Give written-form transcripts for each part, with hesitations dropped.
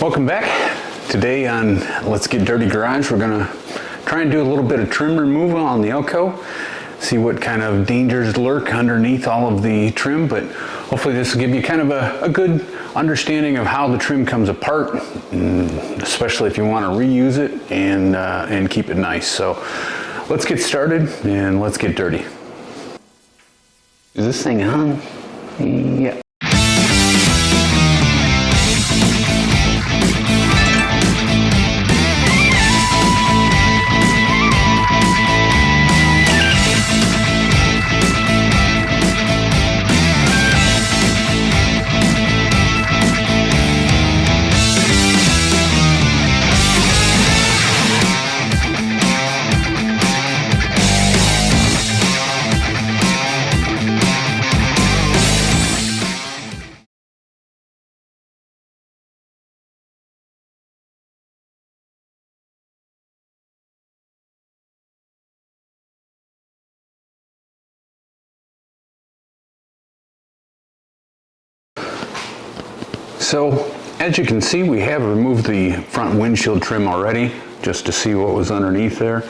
Welcome back. Today on Let's Get Dirty Garage, we're going to try and do a little bit of trim removal on the Elco, see what kind of dangers lurk underneath all of the trim, but hopefully this will give you kind of a good understanding of how the trim comes apart, especially if you want to reuse it and keep it nice. So let's get started and let's get dirty. Is this thing on? Yeah. So, as you can see, we have removed the front windshield trim already, just to see what was underneath there,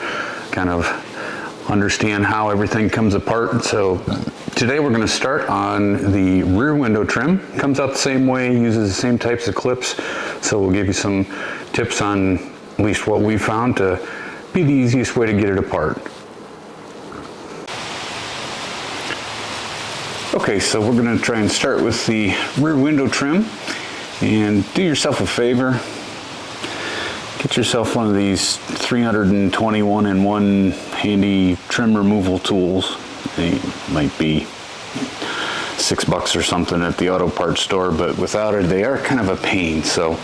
kind of understand how everything comes apart. So today we're going to start on the rear window trim. Comes out the same way, uses the same types of clips, so we'll give you some tips on at least what we found to be the easiest way to get it apart. Okay, so we're going to try and start with the rear window trim. And do yourself a favor, get yourself one of these 321-in-1 handy trim removal tools. They might be $6 or something at the auto parts store, but without it, they are kind of a pain. So,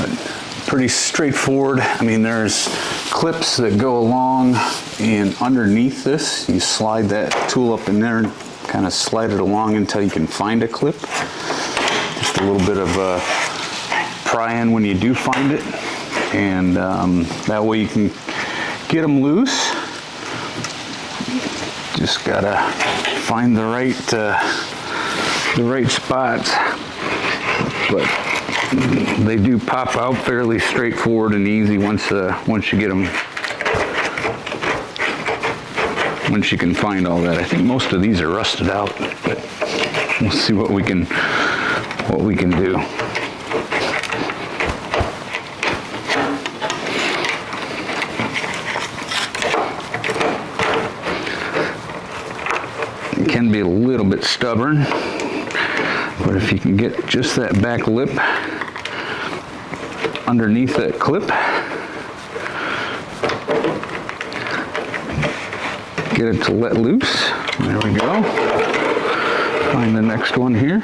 but pretty straightforward. I mean, there's clips that go along and underneath this. You slide that tool up in there and kind of slide it along until you can find a clip. Just a little bit of pry in when you do find it, and that way you can get them loose. Just gotta find the right spots, but they do pop out fairly straightforward and easy once you get them. Once you can find all that. I think most of these are rusted out, but we'll see what we can do. It can be a little bit stubborn, but if you can get just that back lip underneath that clip, get it to let loose. There we go. Find the next one here.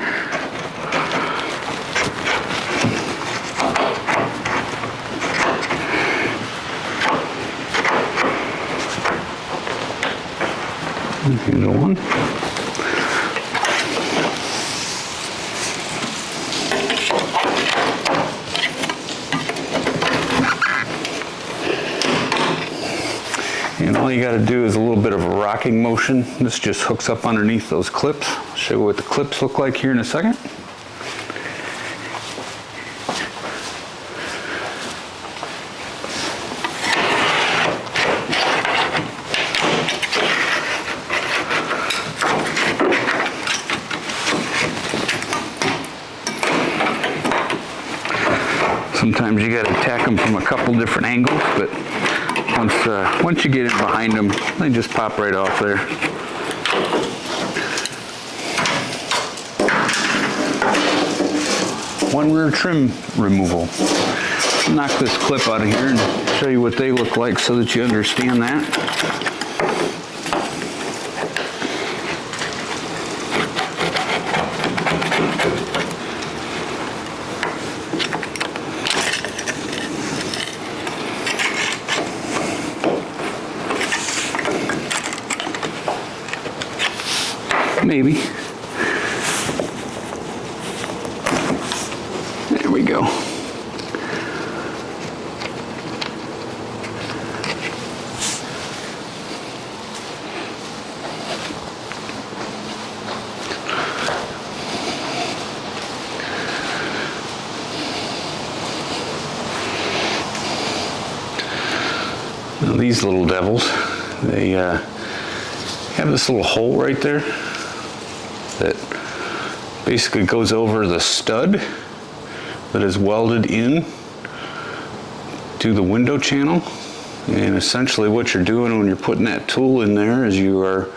Here's the one. And all you got to do is a little bit of a rocking motion. This just hooks up underneath those clips. I'll show you what the clips look like here in a second. Sometimes you got to attack them from a couple different angles, but once you get in behind them, they just pop right off there. One rear trim removal. Knock this clip out of here and show you what they look like so that you understand that. Maybe. There we go. Now these little devils, they have this little hole right there that basically goes over the stud that is welded in to the window channel. And essentially what you're doing when you're putting that tool in there is you are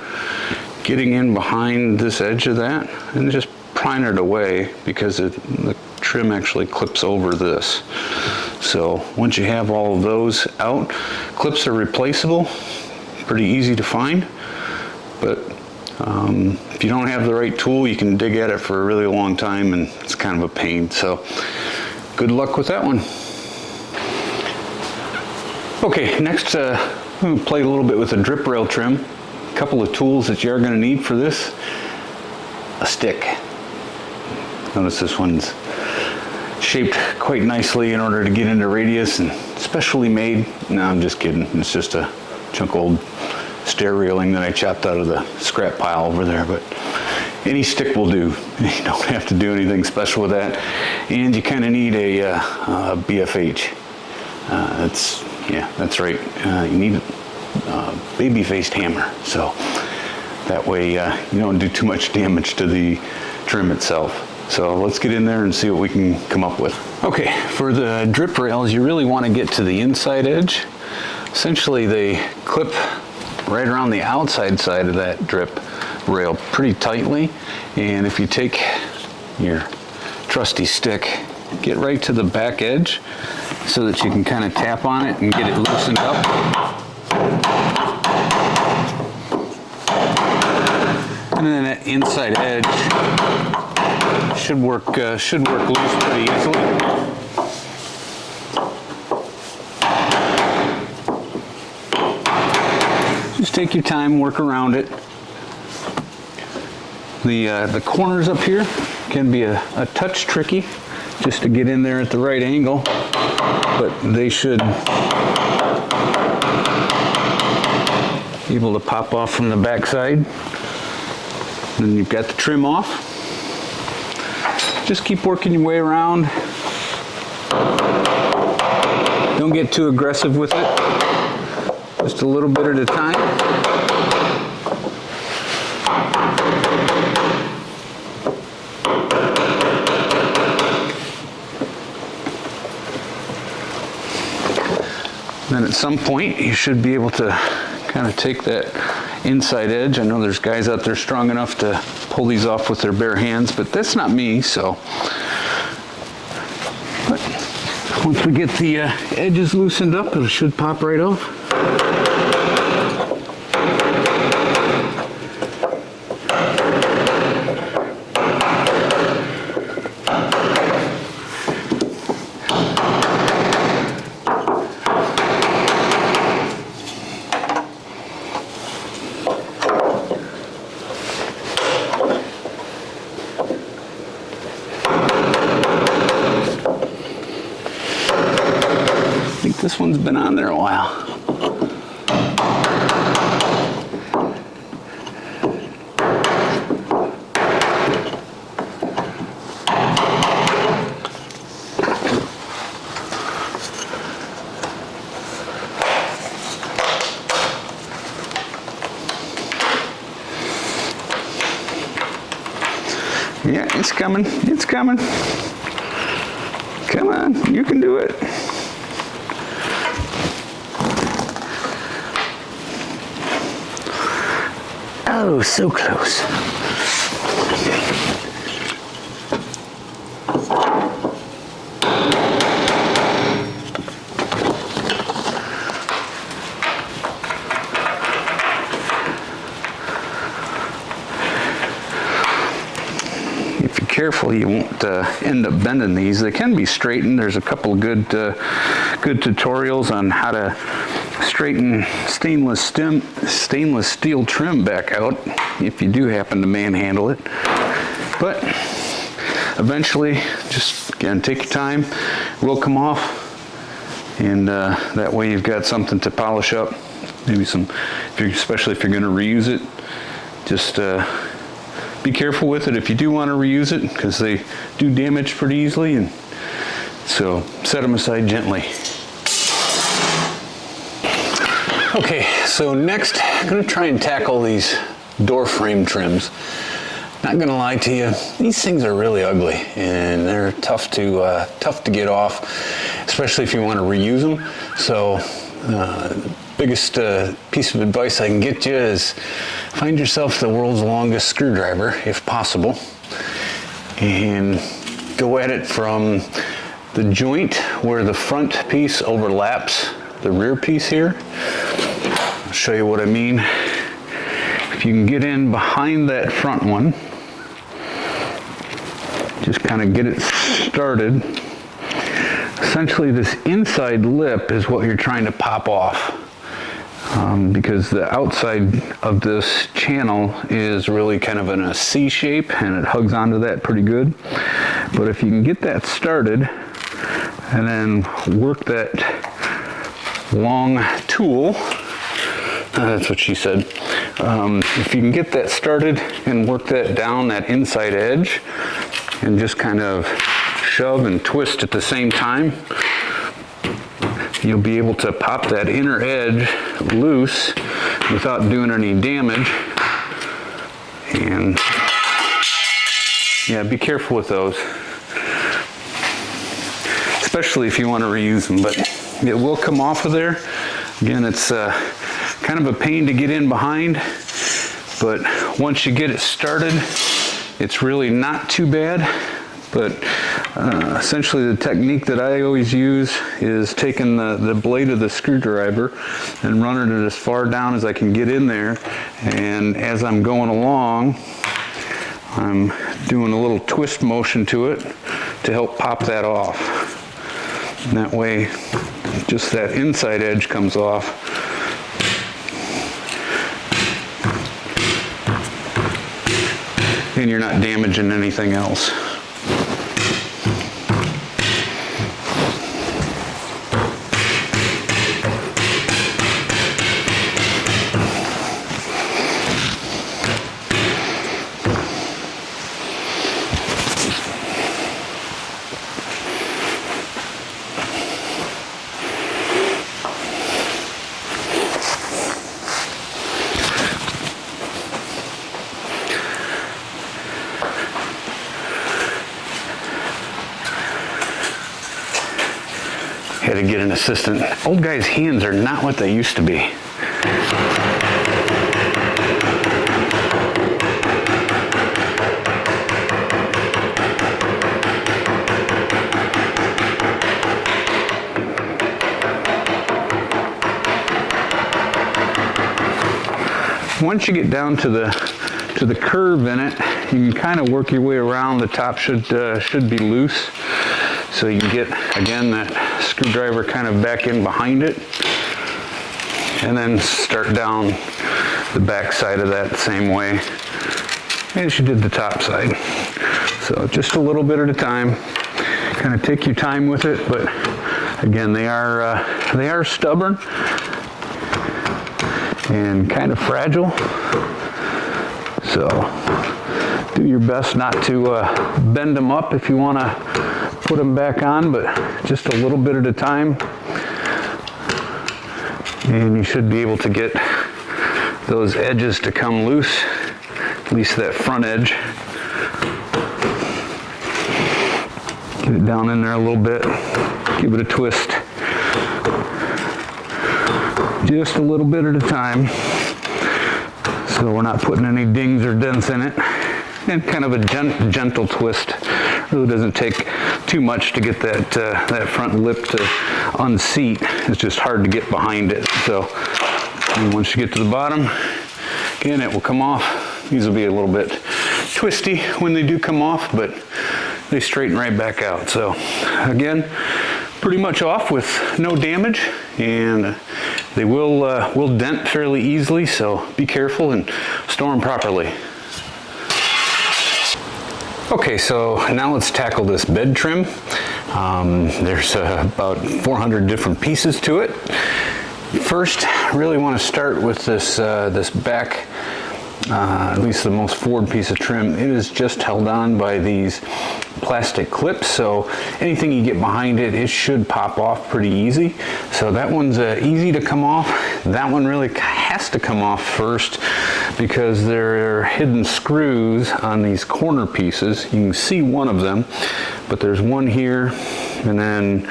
getting in behind this edge of that and just prying it away, because the trim actually clips over this. So once you have all of those out, clips are replaceable, pretty easy to find, but if you don't have the right tool, you can dig at it for a really long time and it's kind of a pain. So good luck with that one. Okay, next I'm going to play a little bit with the drip rail trim. A couple of tools that you are going to need for this. A stick. Notice this one's shaped quite nicely in order to get into radius and specially made. No, I'm just kidding. It's just a chunk of old stair railing that I chopped out of the scrap pile over there, but any stick will do. You don't have to do anything special with that. And you kind of need a BFH. That's right. You need a baby-faced hammer, so that way you don't do too much damage to the trim itself. So let's get in there and see what we can come up with. Okay, for the drip rails, you really want to get to the inside edge. Essentially, they clip right around the outside side of that drip rail pretty tightly. And if you take your trusty stick, get right to the back edge so that you can kind of tap on it and get it loosened up. And then that inside edge should work loose pretty easily. Just take your time, work around it. The corners up here can be a touch tricky just to get in there at the right angle, but they should be able to pop off from the back side. Then you've got the trim off. Just keep working your way around. Don't get too aggressive with it. Just a little bit at a time. Then at some point you should be able to kind of take that inside edge. I know there's guys out there strong enough to pull these off with their bare hands, but that's not me, so. But once we get the edges loosened up, it should pop right off. This one's been on there a while. Yeah, it's coming. It's coming. Come on, you can do it. Oh, so close. If you're careful, you won't end up bending these. They can be straightened. There's a couple of good tutorials on how to straighten stainless steel trim back out if you do happen to manhandle it. But eventually, just again, take your time. It will come off, and that way you've got something to polish up. Maybe some, especially if you're going to reuse it. Just be careful with it if you do want to reuse it, because they do damage pretty easily, and so set them aside gently. Okay, so next I'm going to try and tackle these door frame trims. Not going to lie to you, these things are really ugly and they're tough to get off, especially if you want to reuse them. So biggest piece of advice I can get you is find yourself the world's longest screwdriver if possible, and go at it from the joint where the front piece overlaps the rear piece here. I'll show you what I mean. If you can get in behind that front one, just kind of get it started. Essentially this inside lip is what you're trying to pop off, because the outside of this channel is really kind of in a C shape and it hugs onto that pretty good. But if you can get that started and then work that long tool, that's what she said. If you can get that started and work that down that inside edge and just kind of shove and twist at the same time, you'll be able to pop that inner edge loose without doing any damage. And yeah, be careful with those, especially if you want to reuse them, but it will come off of there. Again, it's kind of a pain to get in behind, but once you get it started, it's really not too bad. But essentially the technique that I always use is taking the blade of the screwdriver and running it as far down as I can get in there, and as I'm going along, I'm doing a little twist motion to it to help pop that off. And that way, just that inside edge comes off. And you're not damaging anything else. Had to get an assistant. Old guys' hands are not what they used to be. Once you get down to the curve in it, you can kind of work your way around. The top should be loose, so you can get, again, that screwdriver kind of back in behind it, and then start down the back side of that the same way as you did the top side. So just a little bit at a time. Kind of take your time with it, but again, they are stubborn and kind of fragile. So do your best not to bend them up if you want to put them back on, but just a little bit at a time, and you should be able to get those edges to come loose, at least that front edge. Get it down in there a little bit, give it a twist, just a little bit at a time, so we're not putting any dings or dents in it, and kind of a gentle twist. Really doesn't take too much to get that front lip to unseat. It's just hard to get behind it. So once you get to the bottom, again, it will come off. These will be a little bit twisty when they do come off, but they straighten right back out. So again, pretty much off with no damage, and they will dent fairly easily, so be careful and store them properly. Okay, so now let's tackle this bed trim. There's about 400 different pieces to it. First, I really want to start with this back, at least the most forward piece of trim. It is just held on by these plastic clips, so anything you get behind it, it should pop off pretty easy. So that one's easy to come off. That one really has to come off first because there are hidden screws on these corner pieces. You can see one of them, but there's one here and then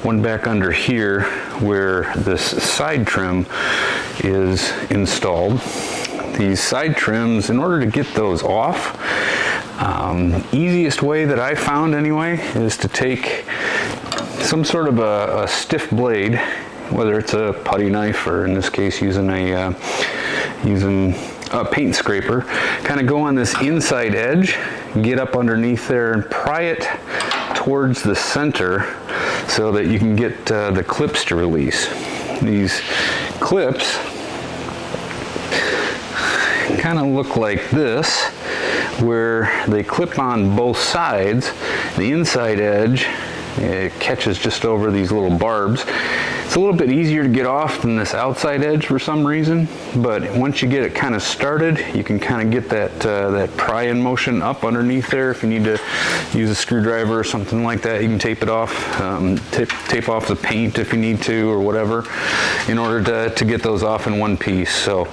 one back under here where this side trim is installed. These side trims, in order to get those off, easiest way that I found anyway is to take some sort of a stiff blade, whether it's a putty knife or in this case using a paint scraper, kind of go on this inside edge, get up underneath there and pry it towards the center so that you can get the clips to release. These clips kind of look like this, where they clip on both sides. The inside edge, it catches just over these little barbs. It's a little bit easier to get off than this outside edge for some reason, but once you get it kind of started, you can kind of get that pry-in motion up underneath there. If you need to use a screwdriver or something like that, you can tape it off, tape off the paint if you need to or whatever, in order to get those off in one piece. So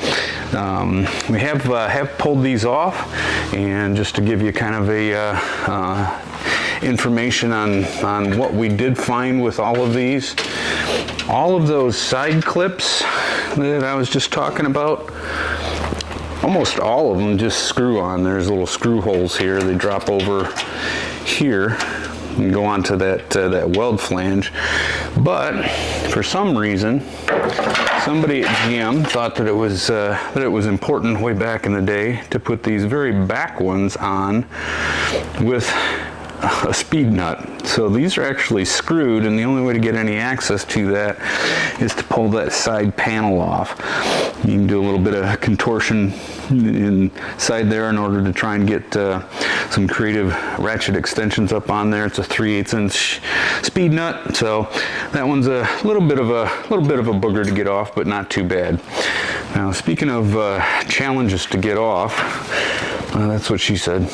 we have pulled these off, and just to give you kind of a information on what we did find with all of these. All of those side clips that I was just talking about, almost all of them just screw on. There's little screw holes here. They drop over here and go onto that weld flange. But for some reason, somebody at GM thought that it was important way back in the day to put these very back ones on with a speed nut. So these are actually screwed, and the only way to get any access to that is to pull that side panel off. You can do a little bit of contortion inside there in order to try and get some creative ratchet extensions up on there. It's a 3/8 inch speed nut, so that one's a little bit of a booger to get off, but not too bad. Now, speaking of challenges to get off, that's what she said.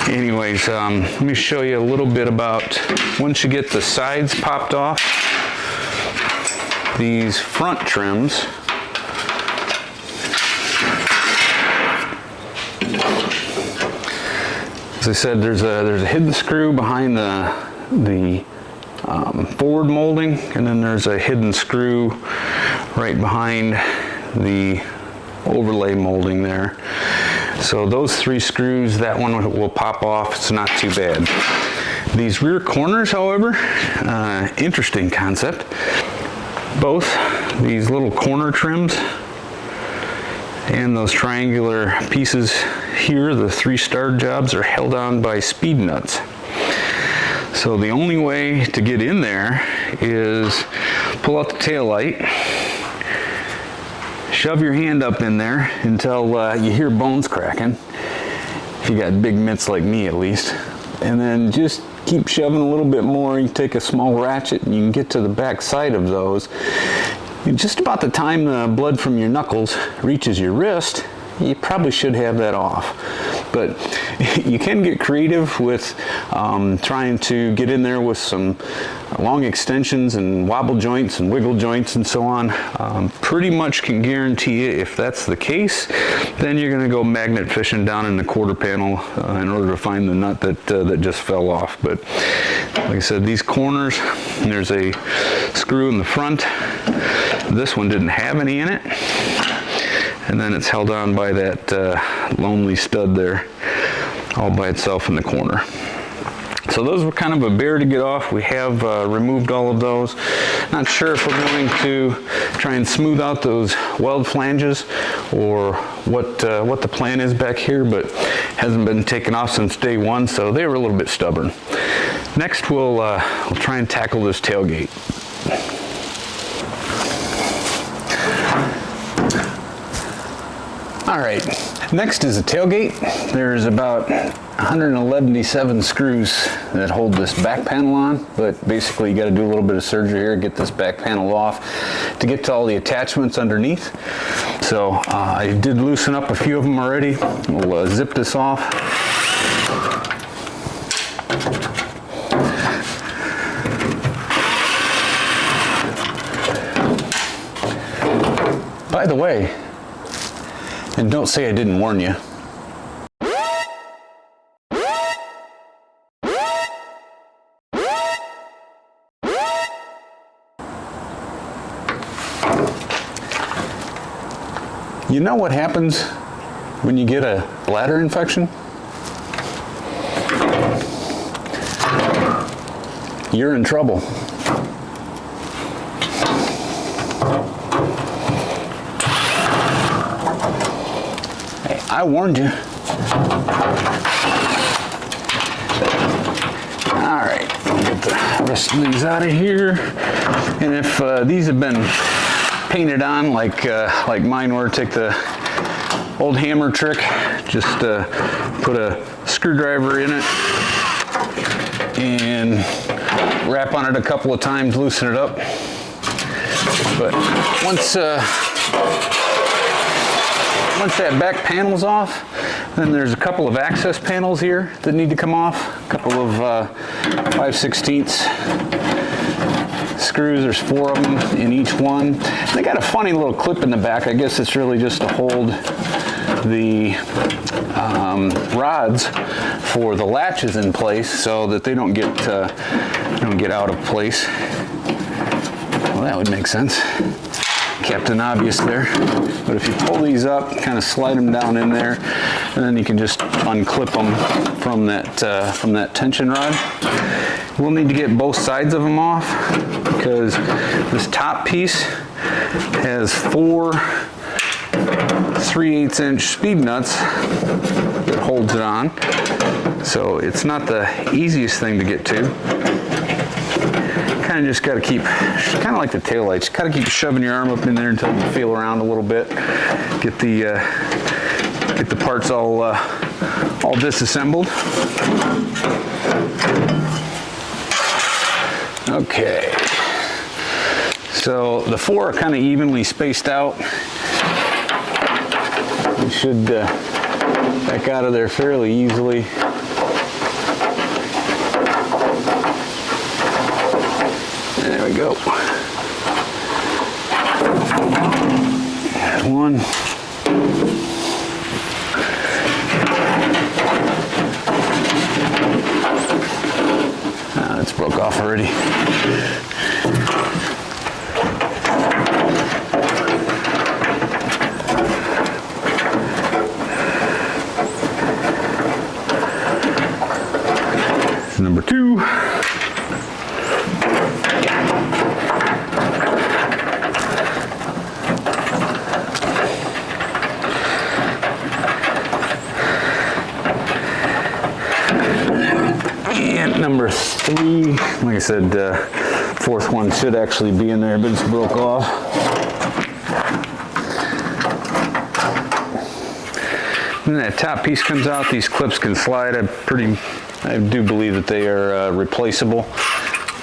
Anyways, let me show you a little bit about once you get the sides popped off, these front trims. As I said, there's a hidden screw behind the forward molding, and then there's a hidden screw right behind the overlay molding there. So those three screws, that one will pop off. It's not too bad. These rear corners, however, interesting concept. Both these little corner trims and those triangular pieces here, the 3 star jobs, are held on by speed nuts. So the only way to get in there is pull out the tail light, shove your hand up in there until you hear bones cracking, if you got big mitts like me at least, and then just keep shoving a little bit more. You take a small ratchet and you can get to the back side of those. And just about the time the blood from your knuckles reaches your wrist, you probably should have that off. But you can get creative with trying to get in there with some long extensions and wobble joints and wiggle joints and so on. Pretty much can guarantee you, if that's the case, then you're going to go magnet fishing down in the quarter panel in order to find the nut that just fell off. But like I said, these corners, there's a screw in the front. This one didn't have any in it. And then it's held on by that lonely stud there, all by itself in the corner. So those were kind of a bear to get off. We have removed all of those. Not sure if we're going to try and smooth out those weld flanges or what the plan is back here, but hasn't been taken off since day one, so they were a little bit stubborn. Next, we'll try and tackle this tailgate. All right, next is a tailgate. There's about 177 screws that hold this back panel on, but basically you got to do a little bit of surgery here, get this back panel off to get to all the attachments underneath. So I did loosen up a few of them already. We'll zip this off. By the way, and don't say I didn't warn you, you know what happens when you get a bladder infection? You're in trouble. Hey, I warned you. All right, I'll get the rest of these out of here. And if these have been painted on like mine were, take the old hammer trick, just put a screwdriver in it and wrap on it a couple of times, loosen it up. But once that back panel's off, then there's a couple of access panels here that need to come off, a couple of 5/16 screws. There's 4 of them in each one. They got a funny little clip in the back. I guess it's really just to hold the rods for the latches in place so that they don't get out of place. Well, that would make sense. Captain Obvious there. But if you pull these up, kind of slide them down in there, and then you can just unclip them from that tension rod. We'll need to get both sides of them off because this top piece has 4 3/8" speed nuts that holds it on. So it's not the easiest thing to get to. Kind of just got to keep, kind of like the taillights, got to keep shoving your arm up in there until you feel around a little bit. Get the parts all disassembled. Okay. So the 4 are kind of evenly spaced out. You should back out of there fairly easily. There we go. There's one. It's broke off already. Number 2. And number 3, like I said, 4th one should actually be in there, but it's broke off. And that top piece comes out. These clips can slide. I do believe that they are replaceable.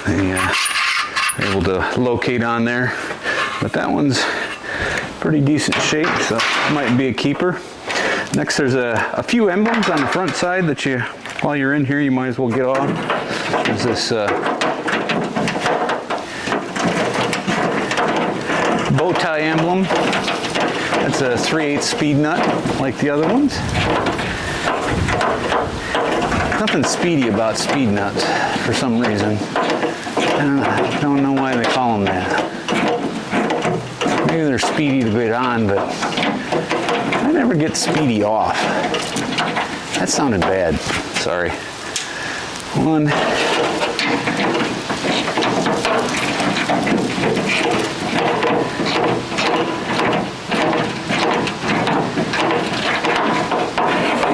They are able to locate on there. But that one's pretty decent shape, so it might be a keeper. Next, there's a few emblems on the front side that you, while you're in here, you might as well get off. There's this bow tie emblem. That's a 3/8 speed nut, like the other ones. Nothing speedy about speed nuts for some reason. I don't know why they call them that. Maybe they're speedy to get on, but I never get speedy off. That sounded bad. Sorry. 1.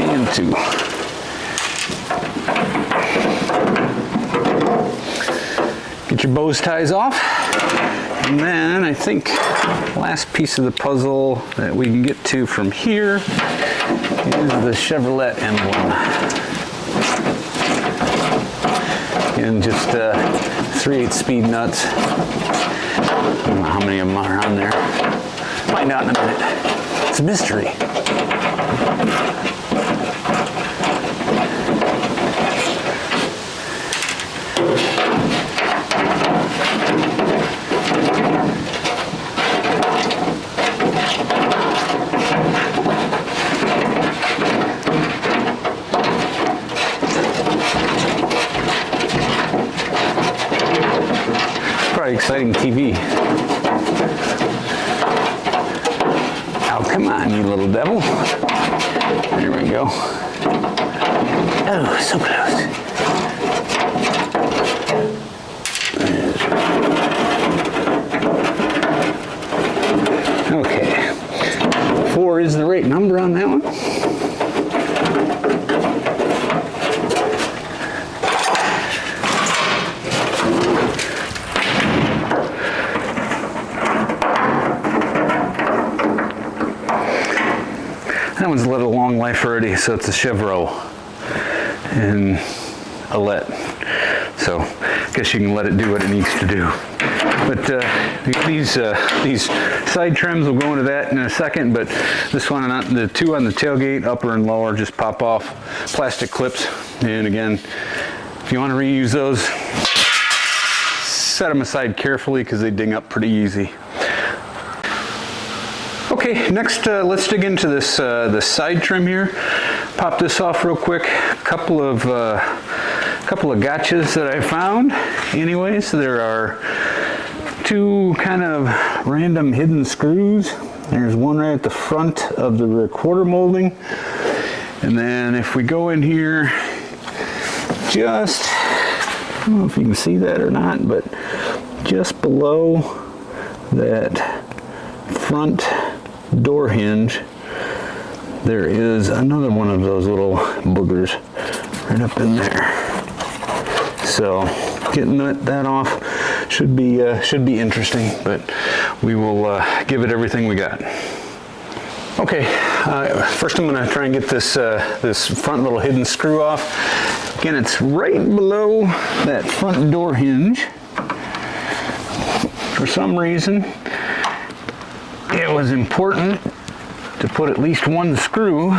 And 2. Get your bow ties off. And then I think last piece of the puzzle that we can get to from here is the Chevrolet emblem. And just 3/8 speed nuts. I don't know how many of them are on there. Find out in a minute. It's a mystery. probably exciting TV. Oh, come on, you little devil. There we go. Oh, so close. Okay. 4 is the right number on that one. That one's lived a long life already, so it's a Chevrolet and a let. So I guess you can let it do what it needs to do. But these side trims will go into that in a second, but this one, the 2 on the tailgate, upper and lower, just pop off plastic clips. And again, if you want to reuse those, set them aside carefully because they ding up pretty easy. Okay, next let's dig into this side trim here. Pop this off real quick. Couple of gotchas that I found. Anyways, there are 2 kind of random hidden screws. There's one right at the front of the recorder molding, and then if we go in here, just, I don't know if you can see that or not, but just below that front door hinge, there is another one of those little boogers right up in there. So getting that off should be interesting, but we will give it everything we got. Okay, first I'm going to try and get this this front little hidden screw off. Again, it's right below that front door hinge. For some reason, it was important to put at least 1 screw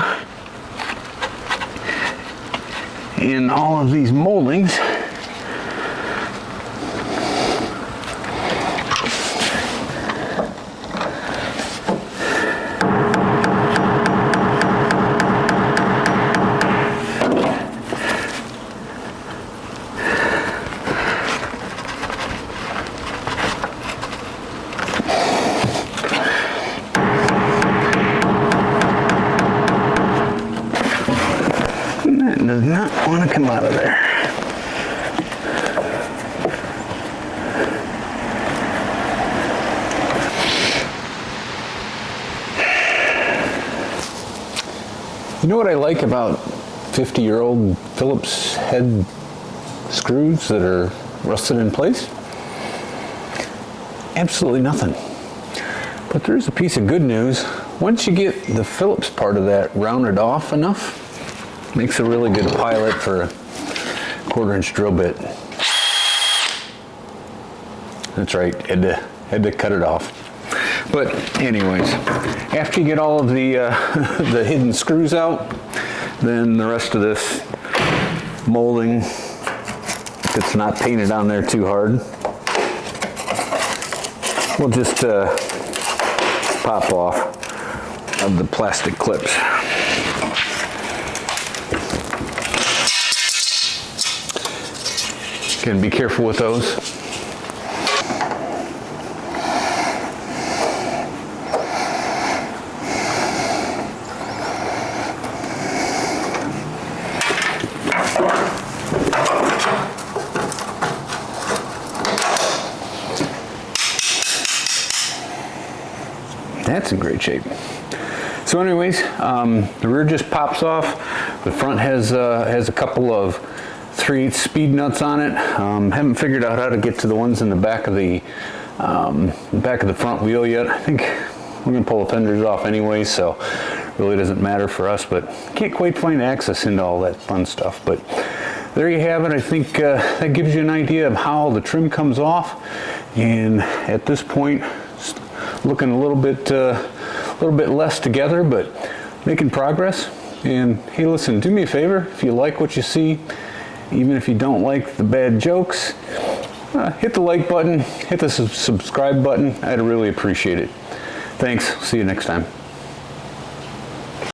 in all of these moldings. Does not want to come out of there. You know what I like about 50-year-old Phillips head screws that are rusted in place? Absolutely nothing. But there's a piece of good news. Once you get the Phillips part of that rounded off enough, makes a really good pilot for a 1/4-inch drill bit. That's right, had to cut it off. But anyways, after you get all of the the hidden screws out, then the rest of this molding, if it's not painted on there too hard, we'll just pop off of the plastic clips. Again, be careful with those. That's in great shape. So anyways, the rear just pops off. The front has a couple of 3/8 speed nuts on it. Haven't figured out how to get to the ones in the back of the front wheel yet. I think we're gonna pull the fenders off anyway, so really doesn't matter for us, but can't quite find access into all that fun stuff. But there you have it. I think that gives you an idea of how the trim comes off, and at this point it's looking a little bit less together, but making progress. And hey, listen, do me a favor, if you like what you see, even if you don't like the bad jokes, hit the like button, hit the subscribe button. I'd really appreciate it. Thanks. See you next time.